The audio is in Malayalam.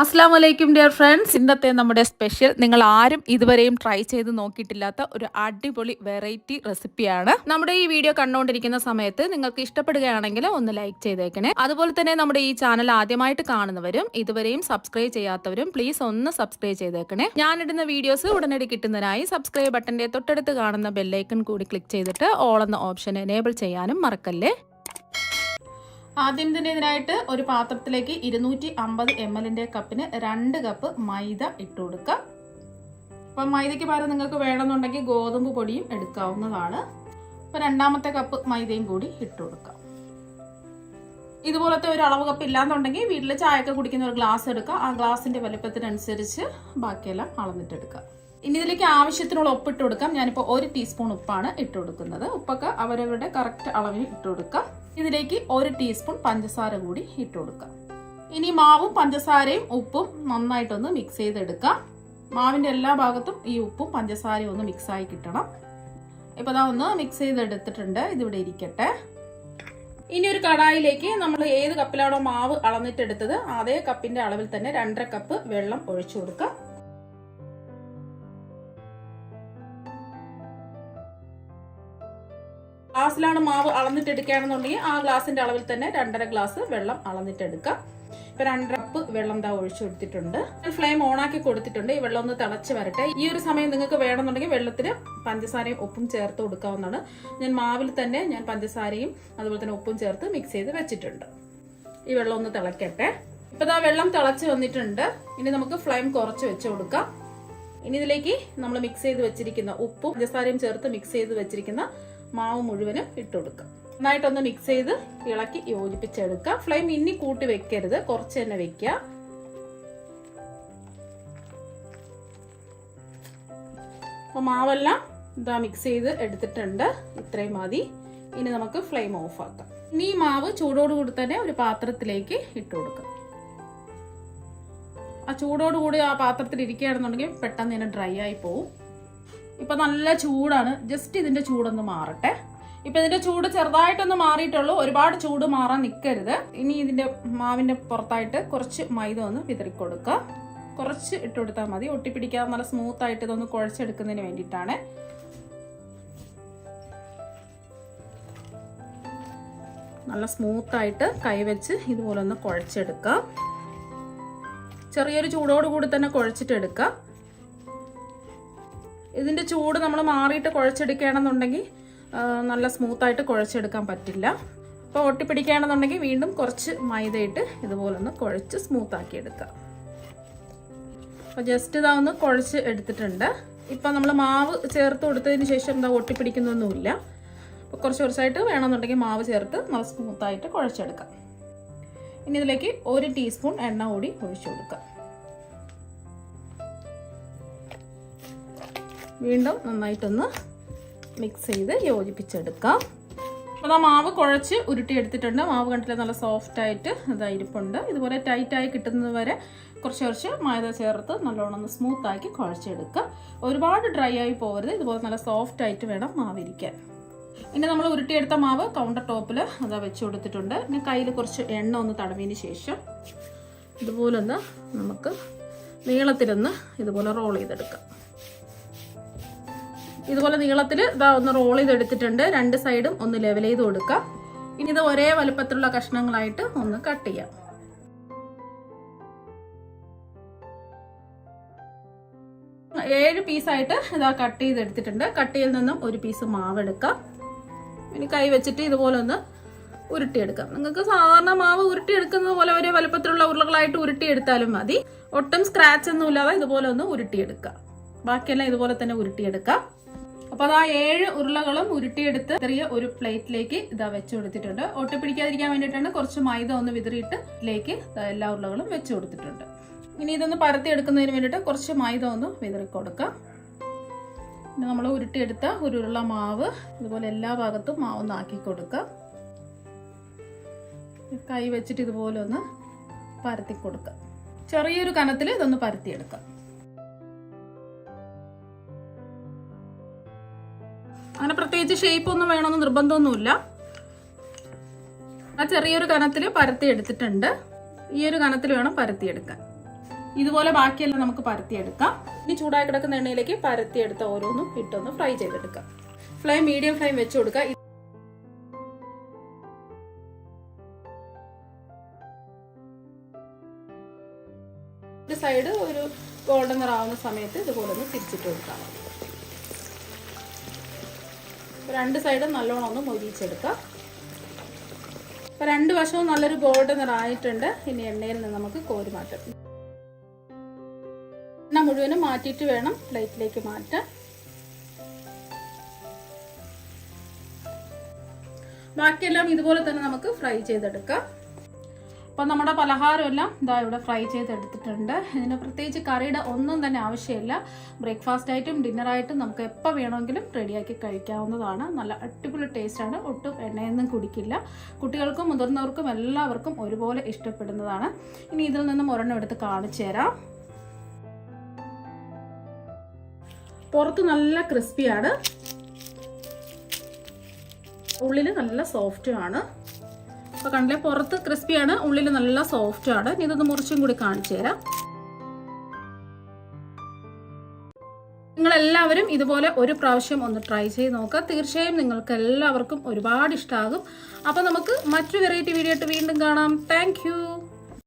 അസ്സാം വലൈക്കും ഡിയർ ഫ്രണ്ട്സ്. ഇന്നത്തെ നമ്മുടെ സ്പെഷ്യൽ നിങ്ങൾ ആരും ഇതുവരെയും ട്രൈ ചെയ്ത് നോക്കിയിട്ടില്ലാത്ത ഒരു അടിപൊളി വെറൈറ്റി റെസിപ്പിയാണ്. നമ്മുടെ ഈ വീഡിയോ കണ്ടുകൊണ്ടിരിക്കുന്ന സമയത്ത് നിങ്ങൾക്ക് ഇഷ്ടപ്പെടുകയാണെങ്കിൽ ഒന്ന് ലൈക്ക് ചെയ്തേക്കണേ. അതുപോലെ തന്നെ നമ്മുടെ ഈ ചാനൽ ആദ്യമായിട്ട് കാണുന്നവരും ഇതുവരെയും സബ്സ്ക്രൈബ് ചെയ്യാത്തവരും പ്ലീസ് ഒന്ന് സബ്സ്ക്രൈബ് ചെയ്തേക്കണേ. ഞാനിടുന്ന വീഡിയോസ് ഉടനടി കിട്ടുന്നതിനായി സബ്സ്ക്രൈബ് ബട്ടന്റെ തൊട്ടടുത്ത് കാണുന്ന ബെല്ലൈക്കൺ കൂടി ക്ലിക്ക് ചെയ്തിട്ട് ഓൾ എന്ന ഓപ്ഷൻ എനേബിൾ ചെയ്യാനും മറക്കല്ലേ. ആദ്യം തന്നെ ഇതിനായിട്ട് ഒരു പാത്രത്തിലേക്ക് 250 ml കപ്പിന് 2 കപ്പ് മൈദ ഇട്ട് കൊടുക്കുക. അപ്പം മൈദയ്ക്ക് പകരം നിങ്ങൾക്ക് വേണമെന്നുണ്ടെങ്കിൽ ഗോതമ്പ് പൊടിയും എടുക്കാവുന്നതാണ്. അപ്പം രണ്ടാമത്തെ കപ്പ് മൈദയും കൂടി ഇട്ട് കൊടുക്കാം. ഇതുപോലത്തെ ഒരു അളവ് കപ്പ് ഇല്ലാന്നുണ്ടെങ്കിൽ വീട്ടിൽ ചായയൊക്കെ കുടിക്കുന്ന ഒരു ഗ്ലാസ് എടുക്കുക. ആ ഗ്ലാസിന്റെ വലുപ്പത്തിനനുസരിച്ച് ബാക്കിയെല്ലാം അളന്നിട്ടെടുക്കുക. ഇനി ഇതിലേക്ക് ആവശ്യത്തിനുള്ള ഉപ്പിട്ട് കൊടുക്കാം. ഞാനിപ്പോൾ 1 ടീസ്പൂൺ ഉപ്പാണ് ഇട്ട് കൊടുക്കുന്നത്. ഉപ്പൊക്കെ അവരവരുടെ കറക്റ്റ് അളവിൽ ഇട്ട് കൊടുക്കാം. ഇതിലേക്ക് 1 ടീസ്പൂൺ പഞ്ചസാര കൂടി ഇട്ട് കൊടുക്കാം. ഇനി മാവും പഞ്ചസാരയും ഉപ്പും നന്നായിട്ടൊന്ന് മിക്സ് ചെയ്തെടുക്കാം. മാവിന്റെ എല്ലാ ഭാഗത്തും ഈ ഉപ്പും പഞ്ചസാരയും ഒന്ന് മിക്സ് ആയി കിട്ടണം. ഇപ്പൊ ദാ ഒന്ന് മിക്സ് ചെയ്തെടുത്തിട്ടുണ്ട്. ഇതിവിടെ ഇരിക്കട്ടെ. ഇനി ഒരു കടായിലേക്ക് നമ്മൾ ഏത് കപ്പിലാണോ മാവ് അളന്നിട്ടെടുത്തത് അതേ കപ്പിന്റെ അളവിൽ തന്നെ 2.5 കപ്പ് വെള്ളം ഒഴിച്ചു കൊടുക്കാം. ഗ്ലാസ്സിലാണ് മാവ് അളന്നിട്ടെടുക്കുകയാണെന്നുണ്ടെങ്കിൽ ആ ഗ്ലാസിന്റെ അളവിൽ തന്നെ 2.5 ഗ്ലാസ് വെള്ളം അളന്നിട്ടെടുക്കാം. ഇപ്പൊ 2 കപ്പ് വെള്ളം ദാ ഒഴിച്ചു കൊടുത്തിട്ടുണ്ട്. ഫ്ലെയിം ഓൺ ആക്കി കൊടുത്തിട്ടുണ്ട്. ഈ വെള്ളം ഒന്ന് തിളച്ച് വരട്ടെ. ഈ ഒരു സമയം നിങ്ങൾക്ക് വേണമെന്നുണ്ടെങ്കിൽ വെള്ളത്തിന് പഞ്ചസാരയും ഉപ്പും ചേർത്ത് കൊടുക്കാവുന്നതാണ്. ഞാൻ മാവിൽ തന്നെ പഞ്ചസാരയും അതുപോലെ തന്നെ ഉപ്പും ചേർത്ത് മിക്സ് ചെയ്ത് വെച്ചിട്ടുണ്ട്. ഈ വെള്ളം ഒന്ന് തിളക്കട്ടെ. ഇപ്പൊ ദാ വെള്ളം തിളച്ച് വന്നിട്ടുണ്ട്. ഇനി നമുക്ക് ഫ്ലെയിം കുറച്ച് വെച്ച് കൊടുക്കാം. ഇനി ഇതിലേക്ക് നമ്മൾ മിക്സ് ചെയ്ത് വെച്ചിരിക്കുന്ന ഉപ്പും പഞ്ചസാരയും ചേർത്ത് മിക്സ് ചെയ്ത് വെച്ചിരിക്കുന്ന മാവ് മുഴുവനും ഇട്ട് കൊടുക്കുക. നന്നായിട്ടൊന്ന് മിക്സ് ചെയ്ത് ഇളക്കി യോജിപ്പിച്ചെടുക്കുക. ഫ്ലെയിം ഇനി കൂട്ടി വെക്കരുത്, കുറച്ച് തന്നെ വെക്കുക. അപ്പൊ മാവെല്ലാം ഇതാ മിക്സ് ചെയ്ത് എടുത്തിട്ടുണ്ട്. ഇത്രയും മതി. ഇനി നമുക്ക് ഫ്ലെയിം ഓഫ് ആക്കാം. ഇനി ഈ മാവ് ചൂടോടുകൂടി തന്നെ ഒരു പാത്രത്തിലേക്ക് ഇട്ട് കൊടുക്കാം. ആ ചൂടോടുകൂടി ആ പാത്രത്തിൽ ഇരിക്കുകയാണെന്നുണ്ടെങ്കിൽ പെട്ടെന്ന് തന്നെ ഡ്രൈ ആയി പോവും. ഇപ്പൊ നല്ല ചൂടാണ്. ജസ്റ്റ് ഇതിന്റെ ചൂടൊന്ന് മാറട്ടെ. ഇപ്പൊ ഇതിന്റെ ചൂട് ചെറുതായിട്ടൊന്ന് മാറിയിട്ടുള്ളൂ. ഒരുപാട് ചൂട് മാറാൻ നിൽക്കരുത്. ഇനി ഇതിന്റെ മാവിന്റെ പുറത്തായിട്ട് കുറച്ച് മൈദ ഒന്ന് വിതറിക്കൊടുക്കുക. കുറച്ച് ഇട്ട് കൊടുത്താൽ മതി. ഒട്ടിപ്പിടിക്കാതെ നല്ല സ്മൂത്ത് ആയിട്ട് ഇതൊന്ന് കുഴച്ചെടുക്കുന്നതിന് വേണ്ടിയിട്ടാണ്. നല്ല സ്മൂത്ത് ആയിട്ട് കൈവച്ച് ഇതുപോലെ ഒന്ന് കുഴച്ചെടുക്കാം. ചെറിയൊരു ചൂടോടുകൂടി തന്നെ കുഴച്ചിട്ടെടുക്കാം. ഇതിന്റെ ചൂട് നമ്മൾ മാറിയിട്ട് കുഴച്ചെടുക്കുകയാണെന്നുണ്ടെങ്കിൽ നല്ല സ്മൂത്തായിട്ട് കുഴച്ചെടുക്കാൻ പറ്റില്ല. അപ്പോൾ ഒട്ടിപ്പിടിക്കുകയാണെന്നുണ്ടെങ്കിൽ വീണ്ടും കുറച്ച് മൈദയിട്ട് ഇതുപോലെ ഒന്ന് കുഴച്ച് സ്മൂത്താക്കി എടുക്കാം. അപ്പോൾ ജസ്റ്റ് ഇതാ ഒന്ന് കുഴച്ച് എടുത്തിട്ടുണ്ട്. ഇപ്പം നമ്മൾ മാവ് ചേർത്ത് കൊടുത്തതിന് ശേഷം എന്താ ഒട്ടിപ്പിടിക്കുന്നൊന്നുമില്ല. അപ്പോൾ കുറച്ച് കുറച്ചായിട്ട് വേണമെന്നുണ്ടെങ്കിൽ മാവ് ചേർത്ത് നല്ല സ്മൂത്തായിട്ട് കുഴച്ചെടുക്കാം. ഇനി ഇതിലേക്ക് 1 ടീസ്പൂൺ എണ്ണ കൂടി ഒഴിച്ചു കൊടുക്കാം. വീണ്ടും നന്നായിട്ടൊന്ന് മിക്സ് ചെയ്ത് യോജിപ്പിച്ചെടുക്കാം. അപ്പോൾ ആ മാവ് കുഴച്ച് ഉരുട്ടിയെടുത്തിട്ടുണ്ട്. മാവ് കണ്ടിട്ട് നല്ല സോഫ്റ്റ് ആയിട്ട് ഇരിപ്പുണ്ട്. ഇതുപോലെ ടൈറ്റായി കിട്ടുന്നത് വരെ കുറച്ച് കുറച്ച് മൈദ ചേർത്ത് നല്ലോണം ഒന്ന് സ്മൂത്ത് ആക്കി കുഴച്ചെടുക്കുക. ഒരുപാട് ഡ്രൈ ആയി പോകരുത്. ഇതുപോലെ നല്ല സോഫ്റ്റ് ആയിട്ട് വേണം മാവിരിക്കാൻ. ഇനി നമ്മൾ ഉരുട്ടിയെടുത്ത മാവ് കൗണ്ടർ ടോപ്പിൽ വെച്ച് കൊടുത്തിട്ടുണ്ട്. ഇനി കയ്യിൽ കുറച്ച് എണ്ണ ഒന്ന് തടവിയതിന് ശേഷം ഇതുപോലൊന്ന് നമുക്ക് നീളത്തിലൊന്ന് ഇതുപോലെ റോൾ ചെയ്തെടുക്കാം. ഇതുപോലെ നീളത്തിൽ ഒന്ന് റോൾ ചെയ്തെടുത്തിട്ടുണ്ട്. 2 സൈഡും ഒന്ന് ലെവൽ ചെയ്ത് കൊടുക്കാം. ഇനി ഇത് ഒരേ വലുപ്പത്തിലുള്ള കഷ്ണങ്ങളായിട്ട് ഒന്ന് കട്ട് ചെയ്യാം. ഏഴ് പീസായിട്ട് കട്ട് ചെയ്തെടുത്തിട്ടുണ്ട്. കട്ടിയിൽ നിന്നും ഒരു പീസ് മാവ് എടുക്കാം. ഇനി കൈ വെച്ചിട്ട് ഇതുപോലെ ഒന്ന് ഉരുട്ടിയെടുക്കാം. നിങ്ങൾക്ക് സാധാരണ മാവ് ഉരുട്ടിയെടുക്കുന്നത് പോലെ ഒരേ വലുപ്പത്തിലുള്ള ഉരുളകളായിട്ട് ഉരുട്ടിയെടുത്താലും മതി. ഒട്ടും സ്ക്രാച്ച് ഒന്നും ഇല്ലാതെ ഇതുപോലെ ഒന്ന് ഉരുട്ടിയെടുക്കാം. ബാക്കിയെല്ലാം ഇതുപോലെ തന്നെ ഉരുട്ടിയെടുക്കാം. അപ്പൊ അതാ 7 ഉരുളകളും ഉരുട്ടിയെടുത്ത് ചെറിയ ഒരു പ്ലേറ്റിലേക്ക് വെച്ച് കൊടുത്തിട്ടുണ്ട്. ഒട്ടിപ്പിടിക്കാതിരിക്കാൻ വേണ്ടിയിട്ടാണ് കുറച്ച് മൈദ ഒന്ന് വിതറിയിട്ട് ഇതിലേക്ക് എല്ലാ ഉരുളകളും വെച്ച് കൊടുത്തിട്ടുണ്ട്. ഇനി ഇതൊന്ന് പരത്തി എടുക്കുന്നതിന് വേണ്ടിയിട്ട് കുറച്ച് മൈദ ഒന്ന് വിതറി കൊടുക്കാം. പിന്നെ നമ്മൾ ഉരുട്ടിയെടുത്ത ഒരു ഉരുള മാവ് ഇതുപോലെ എല്ലാ ഭാഗത്തും മാവൊന്ന് ആക്കി കൊടുക്കാം. കൈ വെച്ചിട്ട് ഇതുപോലെ ഒന്ന് പരത്തി കൊടുക്കാം. ചെറിയൊരു കനത്തിൽ ഇതൊന്ന് പരത്തിയെടുക്കാം. അങ്ങനെ പ്രത്യേകിച്ച് ഷേപ്പ് ഒന്നും വേണമെന്ന് നിർബന്ധമൊന്നുമില്ല. ആ ചെറിയൊരു കനത്തിൽ പരത്തി എടുത്തിട്ടുണ്ട്. ഈ ഒരു കനത്തിൽ വേണം പരത്തിയെടുക്കാൻ. ഇതുപോലെ ബാക്കിയെല്ലാം നമുക്ക് പരത്തിയെടുക്കാം. ഇനി ചൂടായി കിടക്കുന്ന എണ്ണയിലേക്ക് പരത്തിയെടുത്ത ഓരോന്നും ഇട്ടൊന്ന് ഫ്രൈ ചെയ്തെടുക്കാം. ഫ്ലെയിം മീഡിയം ഫ്ലെയിം വെച്ച് കൊടുക്കുക. ഒരു സൈഡ് ഒരു ഗോൾഡൻ നിറാവുന്ന സമയത്ത് ഇതുപോലെ ഒന്ന് തിരിച്ചിട്ട് കൊടുക്കാം. രണ്ട് സൈഡും നല്ലോണം ഒന്ന് മൊരിയിച്ചെടുക്കാം. അപ്പോൾ രണ്ട് വശവും നല്ലൊരു ഗോൾഡൻ നിറായിട്ടുണ്ട്. ഇനി എണ്ണയിൽ നിന്ന് നമുക്ക് കോരി മാറ്റാം. എണ്ണ മുഴുവനും മാറ്റിയിട്ട് വേണം പ്ലേറ്റിലേക്ക് മാറ്റാൻ. ബാക്കിയെല്ലാം ഇതുപോലെ തന്നെ നമുക്ക് ഫ്രൈ ചെയ്തെടുക്കാം. അപ്പോൾ നമ്മുടെ പലഹാരമെല്ലാം ഇതാ ഇവിടെ ഫ്രൈ ചെയ്തെടുത്തിട്ടുണ്ട്. ഇതിന് പ്രത്യേകിച്ച് കറിയുടെ ഒന്നും തന്നെ ആവശ്യമില്ല. ബ്രേക്ക്ഫാസ്റ്റ് ആയിട്ടും ഡിന്നറായിട്ടും നമുക്ക് എപ്പോൾ വേണമെങ്കിലും റെഡിയാക്കി കഴിക്കാവുന്നതാണ്. നല്ല അടിപൊളി ടേസ്റ്റാണ്. ഒട്ടും എണ്ണയൊന്നും കുടിക്കില്ല. കുട്ടികൾക്കും മുതിർന്നവർക്കും എല്ലാവർക്കും ഒരുപോലെ ഇഷ്ടപ്പെടുന്നതാണ്. ഇനി ഇതിൽ നിന്നും ഒരെണ്ണം എടുത്ത് കാണിച്ചു തരാം. പുറത്ത് നല്ല ക്രിസ്പിയാണ്, ഉള്ളിൽ നല്ല സോഫ്റ്റുമാണ്. അപ്പോൾ കണ്ടില്ലേ, പുറത്ത് ക്രിസ്പിയാണ്, ഉള്ളിൽ നല്ല സോഫ്റ്റാണ്. ഇതൊന്ന് മുറിച്ചും കൂടി കാണിച്ചു തരാം. നിങ്ങളെല്ലാവരും ഇതുപോലെ ഒരു പ്രാവശ്യം ഒന്ന് ട്രൈ ചെയ്ത് നോക്കുക. തീർച്ചയായും നിങ്ങൾക്ക് എല്ലാവർക്കും ഒരുപാട് ഇഷ്ടമാകും. അപ്പോൾ നമുക്ക് മറ്റൊരു വെറൈറ്റി വീഡിയോ ആയിട്ട് വീണ്ടും കാണാം. താങ്ക്